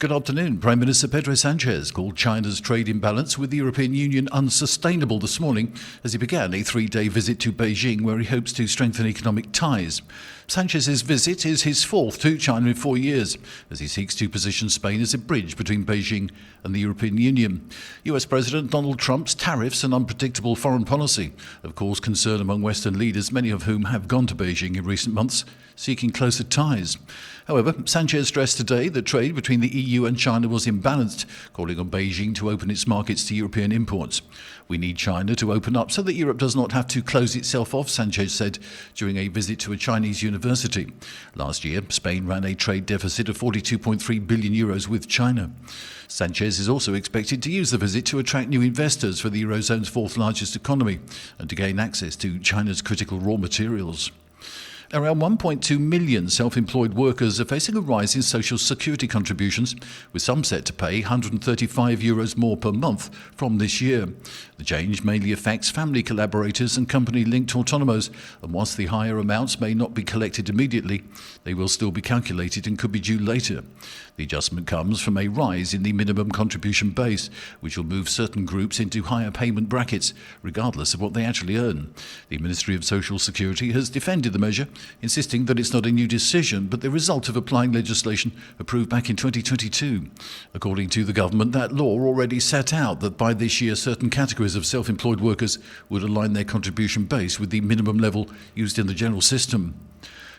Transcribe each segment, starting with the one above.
Good afternoon. Prime Minister Pedro Sanchez called China's trade imbalance with the European Union unsustainable this morning as he began a three-day visit to Beijing where he hopes to strengthen economic ties. Sanchez's visit is his fourth to China in 4 years as he seeks to position Spain as a bridge between Beijing and the European Union. US President Donald Trump's tariffs and unpredictable foreign policy have caused concern among Western leaders, many of whom have gone to Beijing in recent months, seeking closer ties. However, Sanchez stressed today that trade between the EU and China was imbalanced, calling on Beijing to open its markets to European imports. "We need China to open up so that Europe does not have to close itself off," Sanchez said during a visit to a Chinese university. Last year, Spain ran a trade deficit of €42.3 billion with China. Sanchez is also expected to use the visit to attract new investors for the Eurozone's fourth largest economy and to gain access to China's critical raw materials. Around 1.2 million self-employed workers are facing a rise in social security contributions, with some set to pay €135 more per month from this year. The change mainly affects family collaborators and company-linked autonomos, and whilst the higher amounts may not be collected immediately, they will still be calculated and could be due later. The adjustment comes from a rise in the minimum contribution base, which will move certain groups into higher payment brackets, regardless of what they actually earn. The Ministry of Social Security has defended the measure, insisting that it's not a new decision, but the result of applying legislation approved back in 2022. According to the government, that law already set out that by this year certain categories of self-employed workers would align their contribution base with the minimum level used in the general system.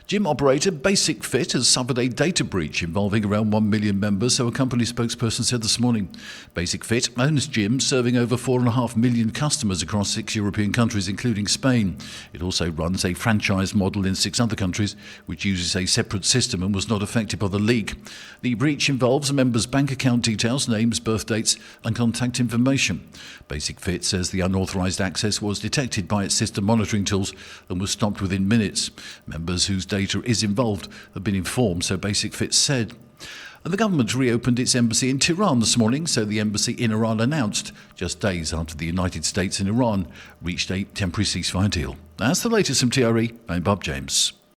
Gym operator Basic Fit has suffered a data breach involving around 1 million members, so a company spokesperson said this morning. Basic Fit owns gyms serving over 4.5 million customers across 6 European countries, including Spain. It also runs a franchise model in 6 other countries, which uses a separate system and was not affected by the leak. The breach involves members' bank account details, names, birth dates and contact information. Basic Fit says the unauthorised access was detected by its system monitoring tools and was stopped within minutes. Members whose data is involved have been informed, so Basic Fit said. And the government reopened its embassy in Tehran this morning, so the embassy in Iran announced, just days after the United States and Iran reached a temporary ceasefire deal. That's the latest from TRE. I'm Bob James.